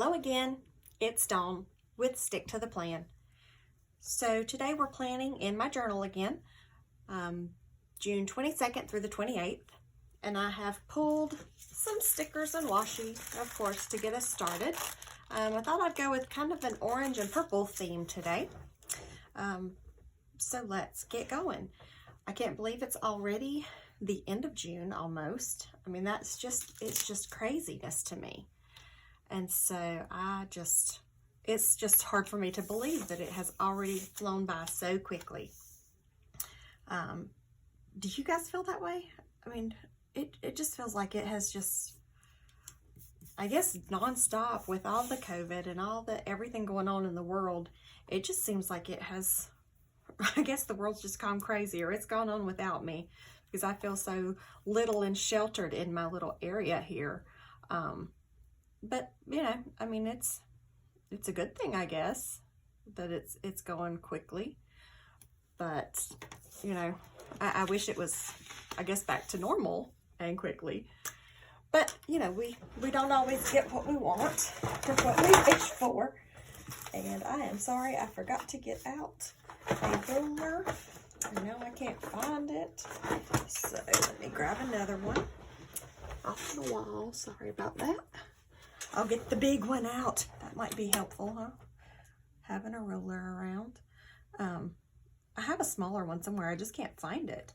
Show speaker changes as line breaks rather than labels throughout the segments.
Hello again, it's Dawn with Stick to the Plan. So today we're planning in my journal again, June 22nd through the 28th, and I have pulled some stickers and washi, of course, to get us started. I thought I'd go with kind of an orange and purple theme today. So let's get going. I can't believe it's already the end of June almost. I mean, it's just craziness to me. And so it's just hard for me to believe that it has already flown by so quickly. Do you guys feel that way? I mean, it just feels like it has just, I guess, nonstop with all the COVID and all the everything going on in the world. It just seems like it has, I guess the world's just gone crazy, or it's gone on without me, because I feel so little and sheltered in my little area here. But you know, I mean, it's a good thing, I guess, that it's going quickly. But you know, I wish it was, I guess, back to normal and quickly. But you know, we don't always get what we want or what we wish for. And I am sorry, I forgot to get out a ruler. I know I can't find it, so let me grab another one off the wall. Sorry about that. I'll get the big one out. That might be helpful, huh? Having a ruler around. I have a smaller one somewhere. I just can't find it.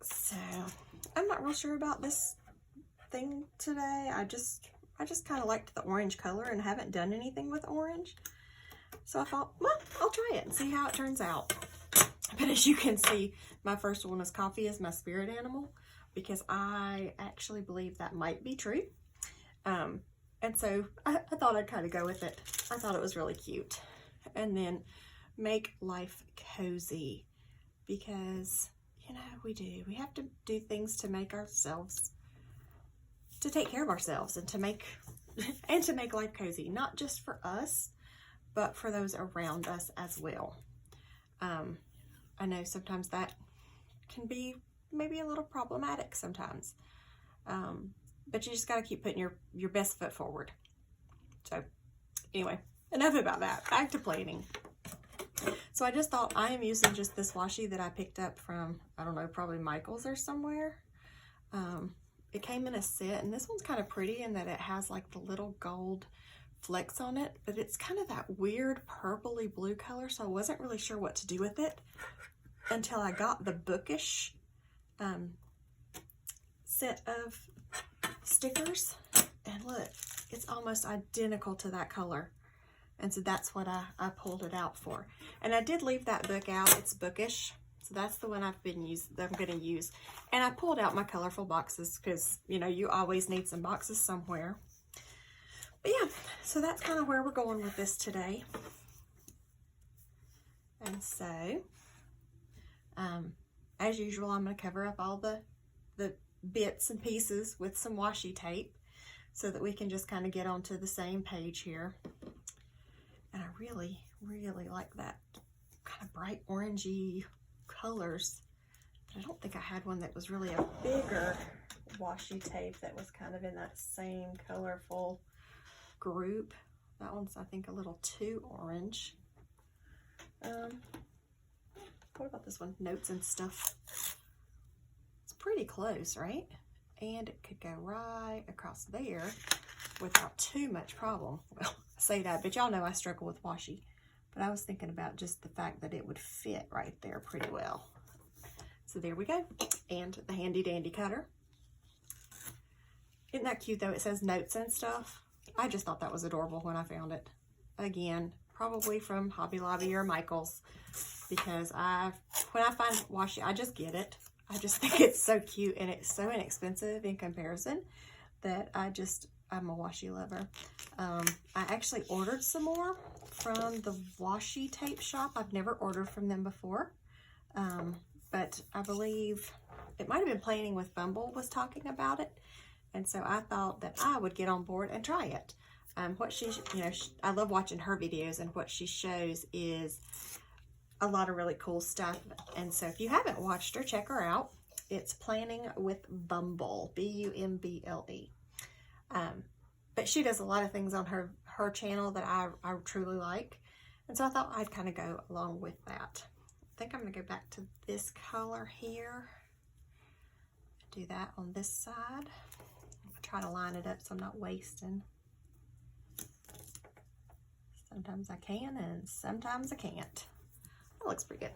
So I'm not real sure about this thing today. I just kind of liked the orange color and haven't done anything with orange. So I thought, well, I'll try it and see how it turns out. But as you can see, my first one is coffee is my spirit animal, because I actually believe that might be true. And so I thought I'd kind of go with it. I thought it was really cute. And then make life cozy, because, you know, we have to do things to make ourselves, to take care of ourselves and to make life cozy, not just for us, but for those around us as well. I know sometimes that can be maybe a little problematic sometimes, but you just got to keep putting your best foot forward. So anyway, enough about that. Back to planning. So I just thought, I am using just this washi that I picked up from, I don't know, probably Michael's or somewhere. It came in a set, and this one's kind of pretty in that it has like the little gold flecks on it, but it's kind of that weird purpley blue color, so I wasn't really sure what to do with it until I got the Bookish set of stickers. And look, it's almost identical to that color, and so that's what I pulled it out for. And I did leave that book out. It's Bookish, so that's the one I'm going to use. And I pulled out my colorful boxes because, you know, you always need some boxes somewhere. But yeah, so that's kind of where we're going with this today. And so, as usual, I'm going to cover up all the bits and pieces with some washi tape so that we can just kind of get onto the same page here. And I really, really like that kind of bright orangey colors. But I don't think I had one that was really a bigger washi tape that was kind of in that same colorful group. That one's, I think, a little too orange. What about this one? Notes and stuff. It's pretty close, right? And it could go right across there without too much problem. Well, I say that, but y'all know I struggle with washi. But I was thinking about just the fact that it would fit right there pretty well. So there we go. And the handy dandy cutter. Isn't that cute though? It says notes and stuff. I just thought that was adorable when I found it. Again, probably from Hobby Lobby or Michael's, because when I find washi, I just get it. I just think it's so cute, and it's so inexpensive in comparison that I'm a washi lover. I actually ordered some more from the washi tape shop. I've never ordered from them before, but I believe it might have been Planning with Bumble was talking about it. And so I thought that I would get on board and try it. I love watching her videos, and what she shows is a lot of really cool stuff. And so if you haven't watched her, check her out. It's Planning with Bumble, B-U-M-B-L-E. But she does a lot of things on her channel that I truly like. And so I thought I'd kind of go along with that. I think I'm going to go back to this color here. Do that on this side. Try to line it up so I'm not wasting. Sometimes I can and sometimes I can't. That looks pretty good.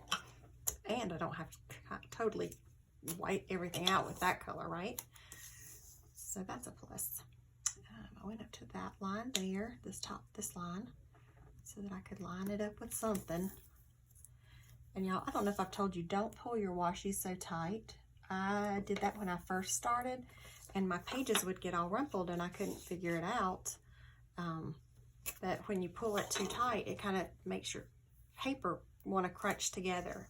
And I don't have to totally white everything out with that color, right? So that's a plus. I went up to that line there, this line, so that I could line it up with something. And y'all, I don't know if I've told you, don't pull your washi so tight. I did that when I first started, and my pages would get all rumpled and I couldn't figure it out. But when you pull it too tight, it kind of makes your paper want to crunch together.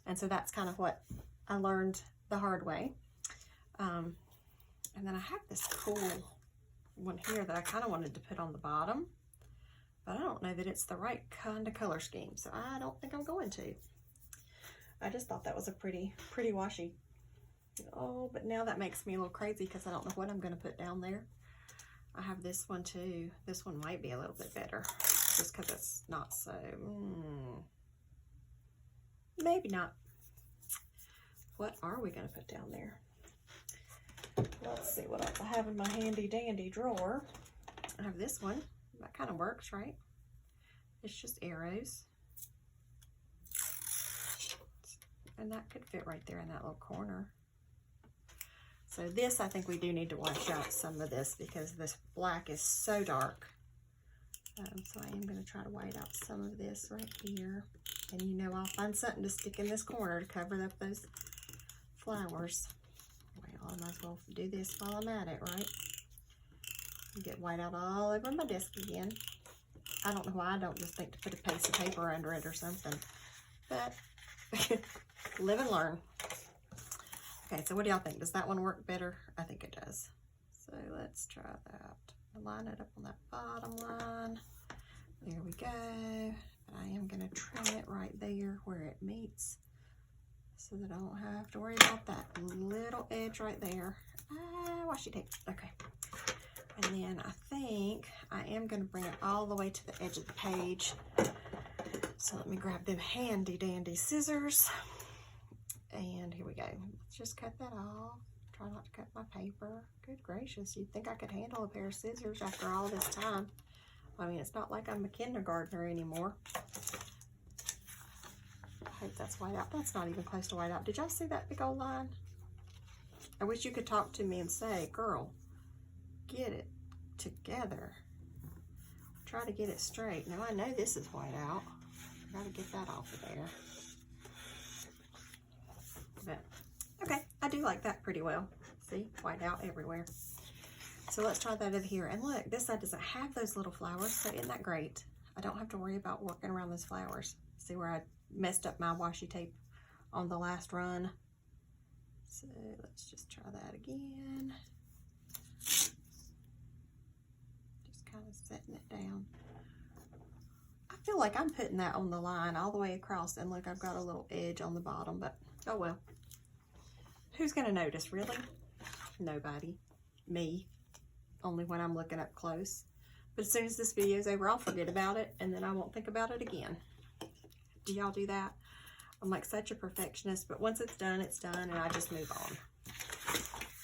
And so that's kind of what I learned the hard way. And then I have this cool one here that I kind of wanted to put on the bottom, but I don't know that it's the right kind of color scheme, so I don't think I'm going to. I just thought that was a pretty washi. Oh, but now that makes me a little crazy because I don't know what I'm going to put down there. I have this one too. This one might be a little bit better just because it's not so, maybe not. What are we going to put down there? Let's see what else I have in my handy dandy drawer. I have this one. That kind of works, right? It's just arrows. And that could fit right there in that little corner. So this, I think we do need to wash out some of this because this black is so dark. So I am going to try to white out some of this right here. And you know, I'll find something to stick in this corner to cover up those flowers. Well, I might as well do this while I'm at it, right? Get white out all over my desk again. I don't know why I don't just think to put a piece of paper under it or something. But live and learn. Okay, so what do y'all think? Does that one work better? I think it does. So let's try that. Line it up on that bottom line. There we go. I am going to trim it right there where it meets so that I don't have to worry about that little edge right there. Washi tape. Okay. And then I think I am going to bring it all the way to the edge of the page. So let me grab them handy dandy scissors. And here we go. Let's just cut that off. Try not to cut my paper. Good gracious, you'd think I could handle a pair of scissors after all this time. I mean, it's not like I'm a kindergartner anymore. I hope that's white out. That's not even close to white out. Did y'all see that big old line? I wish you could talk to me and say, girl, get it together. Try to get it straight. Now I know this is white out. I gotta get that off of there. But, okay, I do like that pretty well. See, white out everywhere. So let's try that over here. And look, this side doesn't have those little flowers, so isn't that great? I don't have to worry about working around those flowers. See where I messed up my washi tape on the last run? So let's just try that again. Just kind of setting it down. I feel like I'm putting that on the line all the way across, and look, I've got a little edge on the bottom, but oh well. Who's gonna notice, really? Nobody. Me. Only when I'm looking up close. But as soon as this video is over, I'll forget about it, and then I won't think about it again. Do y'all do that? I'm like such a perfectionist, but once it's done, and I just move on.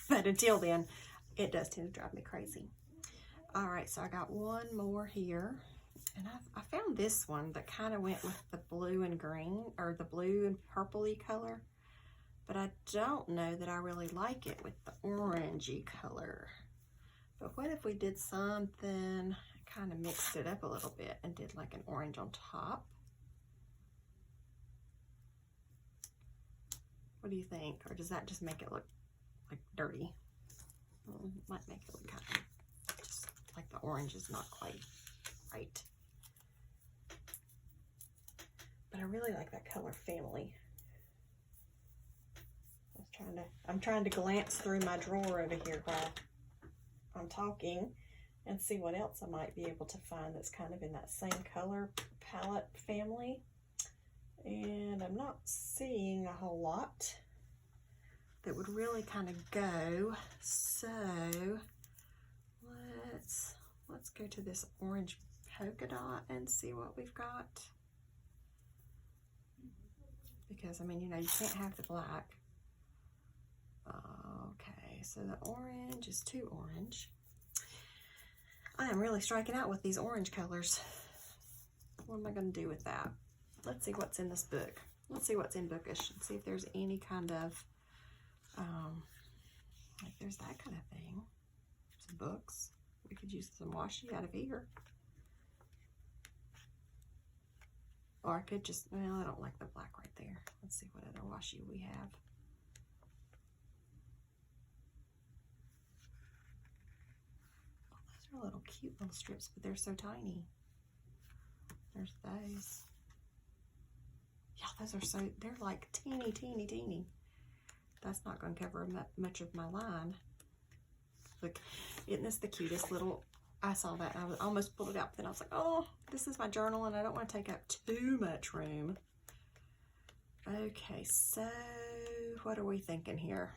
But until then, it does tend to drive me crazy. All right, so I got one more here. And I found this one that kind of went with the blue and green, or the blue and purpley color. But I don't know that I really like it with the orangey color. But what if we did something, kind of mixed it up a little bit and did like an orange on top? What do you think? Or does that just make it look like dirty? Might make it look kind of just like the orange is not quite right. But I really like that color family. I'm trying to glance through my drawer over here while I'm talking and see what else I might be able to find that's kind of in that same color palette family. And I'm not seeing a whole lot that would really kind of go. So let's go to this orange polka dot and see what we've got. Because, I mean, you know, you can't have the black. Okay, so the orange is too orange. I am really striking out with these orange colors. What am I going to do with that? Let's see what's in this book. Let's see what's in Bookish and see if there's any kind of, like there's that kind of thing. Some books. We could use some washi out of here. Or I could just, well, I don't like the black right there. Let's see what other washi we have. Oh, those are little cute little strips, but they're so tiny. There's those. Yeah, those are so, they're like teeny, teeny, teeny. That's not going to cover much of my line. Look, isn't this the cutest little, I saw that and I almost pulled it out, but then I was like, oh, this is my journal and I don't want to take up too much room. Okay, so what are we thinking here?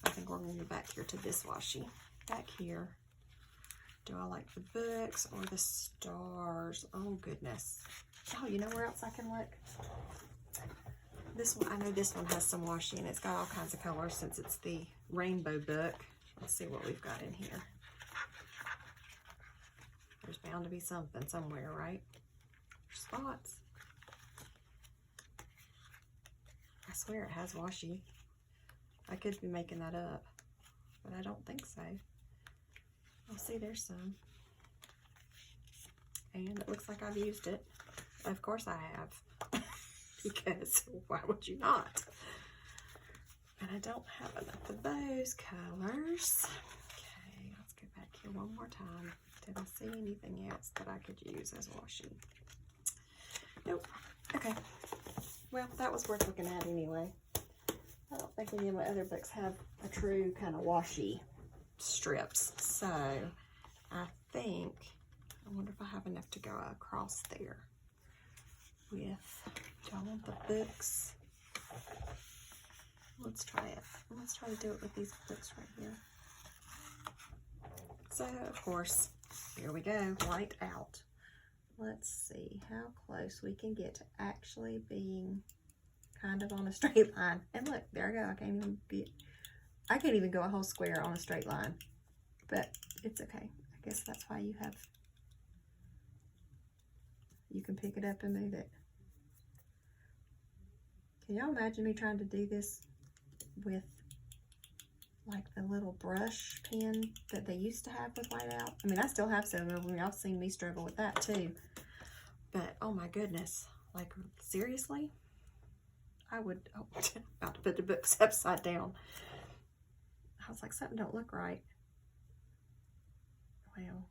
I think we're going to go back here to this washi. Back here. Do I like the books or the stars? Oh, goodness. Oh, you know where else I can look? This one, I know this one has some washi and it's got all kinds of colors since it's the rainbow book. Let's see what we've got in here. There's bound to be something somewhere, right? Spots. I swear it has washi. I could be making that up, but I don't think so. I'll see, there's some. And it looks like I've used it. Of course I have. Because why would you not? And I don't have enough of those colors. Okay, let's go back here one more time. Did I see anything else that I could use as washi? Nope. Okay. Well, that was worth looking at anyway. I don't think any of my other books have a true kind of washi strips. So I think, I wonder if I have enough to go across there with, do I want the books? Let's try it. Let's try to do it with these books right here. So, of course, here we go, white out. Let's see how close we can get to actually being kind of on a straight line. And look, there I go. I can't even go a whole square on a straight line. But it's okay. I guess that's why you can pick it up and move it. Can y'all imagine me trying to do this with like the little brush pen that they used to have with whiteout? I mean, I still have some of them. Y'all seen me struggle with that too. But oh my goodness, like seriously? I would, oh, about to put the books upside down. I was like, something don't look right. Well,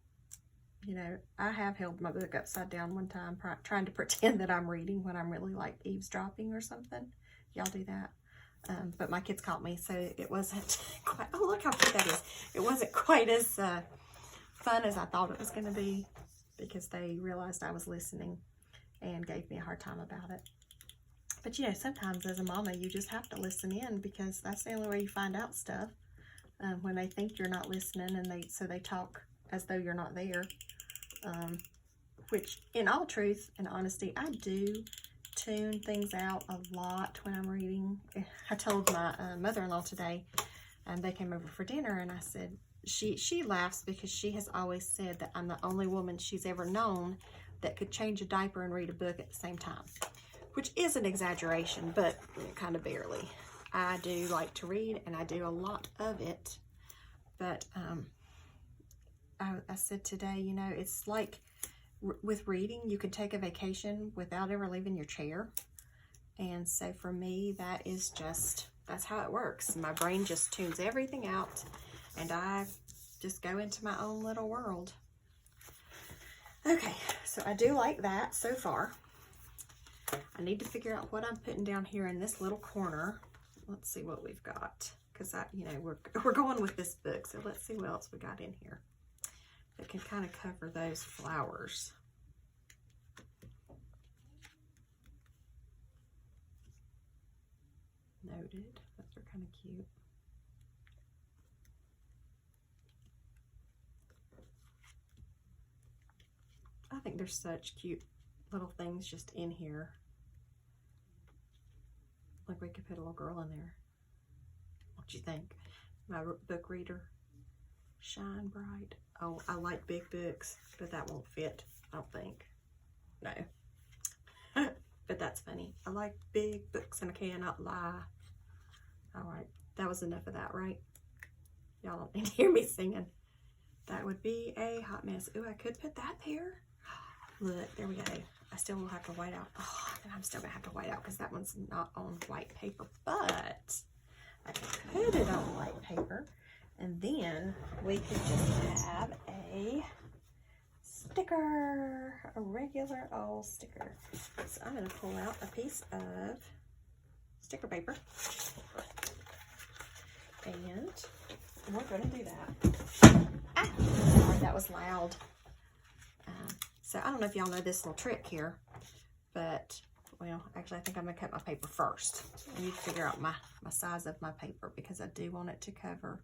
you know, I have held my book upside down one time trying to pretend that I'm reading when I'm really like eavesdropping or something. Y'all do that? But my kids caught me, so it wasn't quite, oh, look how cute that is. It wasn't quite as fun as I thought it was going to be because they realized I was listening and gave me a hard time about it. But, you know, sometimes as a mama, you just have to listen in because that's the only way you find out stuff when they think you're not listening and so they talk as though you're not there. Which, in all truth and honesty, I do tune things out a lot when I'm reading. I told my mother-in-law today, and they came over for dinner, and I said, she laughs because she has always said that I'm the only woman she's ever known that could change a diaper and read a book at the same time, which is an exaggeration, but kind of barely. I do like to read, and I do a lot of it, but I said today, you know, it's like with reading, you can take a vacation without ever leaving your chair. And so for me, that's how it works. My brain just tunes everything out and I just go into my own little world. Okay, so I do like that so far. I need to figure out what I'm putting down here in this little corner. Let's see what we've got. Because you know, we're going with this book, so let's see what else we got in here that can kind of cover those flowers. Noted. Those are kind of cute. there's such cute little things just in here. Like we could put a little girl in there. What do you think? My book reader. Shine bright. Oh, I like big books, but that won't fit, I don't think. No. But that's funny. I like big books and I cannot lie. All right. That was enough of that, right? Y'all don't need to hear me singing. That would be a hot mess. Ooh, I could put that there. Look, there we go. I still will have to white out. Oh, and I'm still going to have to white out because that one's not on white paper. But I can put it on white paper. And then we could just have a sticker. A regular old sticker. So I'm going to pull out a piece of sticker paper. And we're going to do that. Ah, sorry, that was loud. So I don't know if y'all know this little trick here, but, well, actually I think I'm going to cut my paper first. I need to figure out my size of my paper because I do want it to cover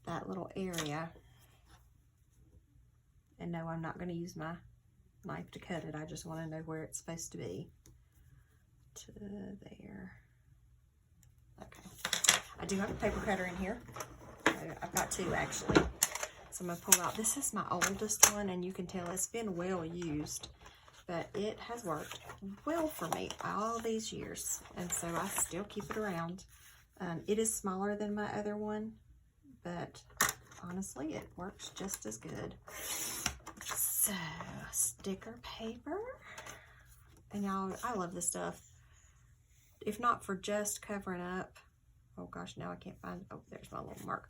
that little area. And no, I'm not going to use my knife to cut it. I just want to know where it's supposed to be. To there. Okay. I do have a paper cutter in here. I've got two actually. So I'm going to pull out. This is my oldest one, and you can tell it's been well used, but it has worked well for me all these years, and so I still keep it around. It is smaller than my other one, but honestly, it works just as good. So, sticker paper. And y'all, I love this stuff. If not for just covering up, oh gosh, now I can't find, oh, there's my little mark.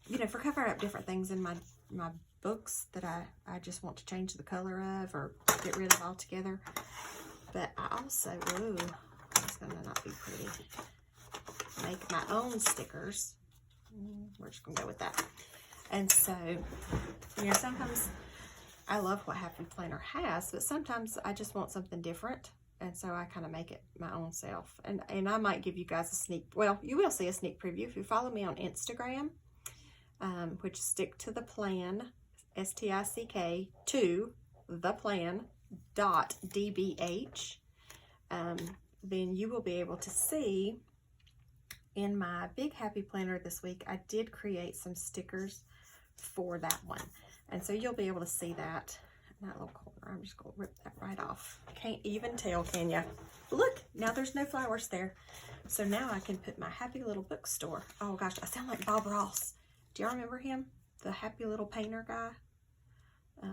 You know, for covering up different things in my books that I just want to change the color of or get rid of altogether. But I also, ooh, that's gonna not be pretty. Make my own stickers. We're just gonna go with that. And so, you know, sometimes I love what Happy Planner has, but sometimes I just want something different. And so I kind of make it my own self. And I might give you guys a sneak, well, you will see a sneak preview if you follow me on Instagram, which is Stick to the Plan, STICK to the plan .dbh. Then you will be able to see in my big Happy Planner this week, I did create some stickers for that one. And so you'll be able to see that. That little corner, I'm just going to rip that right off. Can't even tell, can ya? Look, now there's no flowers there. So now I can put my Happy Little Bookstore. Oh gosh, I sound like Bob Ross. Do y'all remember him? The Happy Little Painter guy? I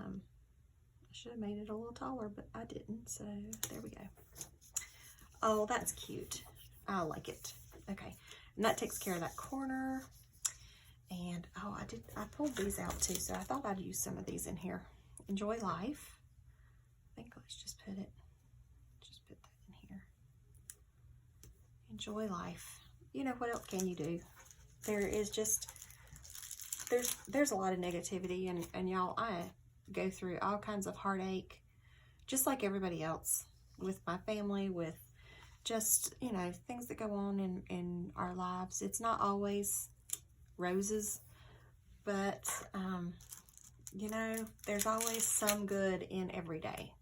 should have made it a little taller, but I didn't. So there we go. Oh, that's cute. I like it. Okay, and that takes care of that corner. And oh, I pulled these out too, so I thought I'd use some of these in here. Enjoy life. I think let's just put that in here. Enjoy life. You know, what else can you do? There is just, there's a lot of negativity, and y'all, I go through all kinds of heartache, just like everybody else, with my family, with just, you know, things that go on in our lives. It's not always roses, but you know, there's always some good in every day.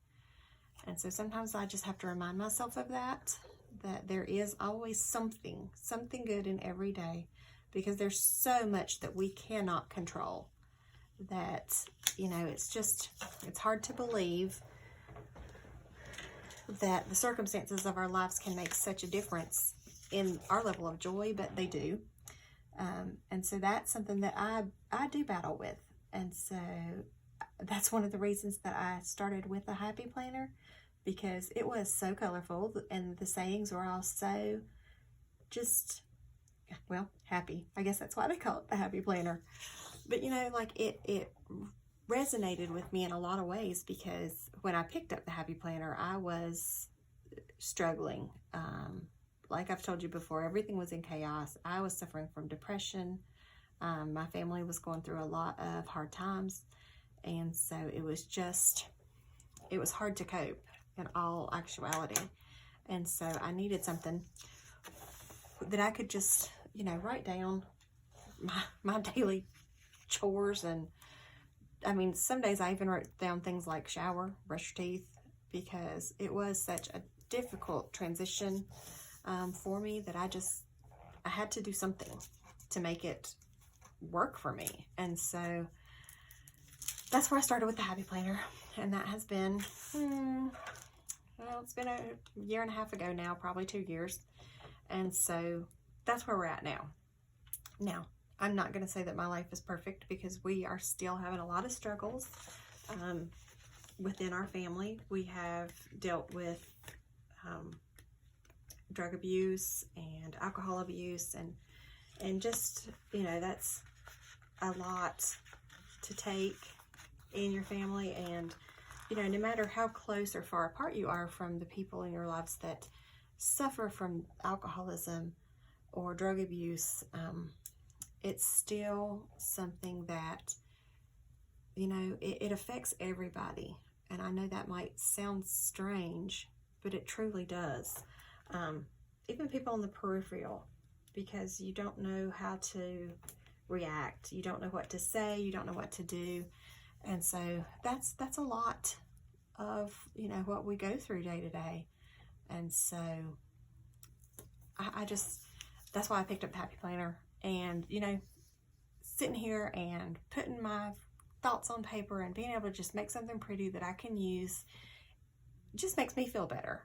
And so sometimes I just have to remind myself of that there is always something good in every day, because there's so much that we cannot control that, you know, it's hard to believe that the circumstances of our lives can make such a difference in our level of joy, but they do. And so that's something that I do battle with. And so that's one of the reasons that I started with the Happy Planner, because it was so colorful and the sayings were all so just, well, happy. I guess that's why they call it the Happy Planner. But, you know, like it resonated with me in a lot of ways, because when I picked up the Happy Planner, I was struggling. Like I've told you before, everything was in chaos. I was suffering from depression. My family was going through a lot of hard times. And so it was hard to cope in all actuality. And so I needed something that I could just, you know, write down my daily chores and I mean, some days I even wrote down things like shower, brush your teeth, because it was such a difficult transition for me that I had to do something to make it work for me. And so that's where I started with the Happy Planner. And that has been, well, it's been a year and a half ago now, probably 2 years. And so that's where we're at now. Now, I'm not going to say that my life is perfect, because we are still having a lot of struggles within our family. We have dealt with drug abuse and alcohol abuse, and just, you know, that's a lot to take in your family. And, you know, no matter how close or far apart you are from the people in your lives that suffer from alcoholism or drug abuse, it's still something that, you know, it affects everybody. And I know that might sound strange, but it truly does. Even people on the peripheral, because you don't know how to react. You don't know what to say. You don't know what to do. And so that's a lot of, you know, what we go through day to day. And so I just, that's why I picked up the Happy Planner. And, you know, sitting here and putting my thoughts on paper and being able to just make something pretty that I can use just makes me feel better.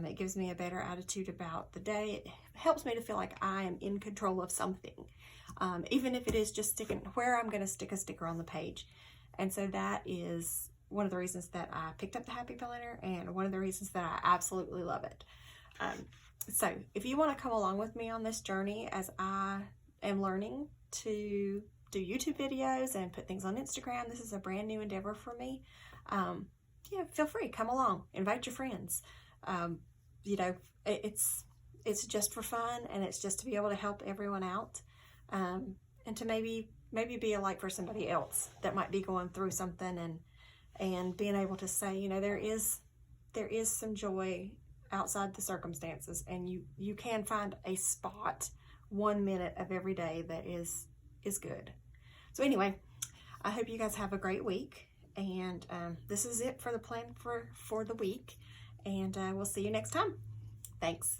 It gives me a better attitude about the day. It helps me to feel like I am in control of something, even if it is just sticking where I'm going to stick a sticker on the page. And so that is one of the reasons that I picked up the Happy Planner, and one of the reasons that I absolutely love it. So if you want to come along with me on this journey as I am learning to do YouTube videos and put things on Instagram, this is a brand new endeavor for me. Yeah, feel free, come along, invite your friends. You know, it's just for fun, and it's just to be able to help everyone out, and to maybe be a light for somebody else that might be going through something, and being able to say, you know, there is some joy outside the circumstances, and you can find a spot 1 minute of every day that is good. So anyway, I hope you guys have a great week, and this is it for the plan for the week, and we'll see you next time. Thanks.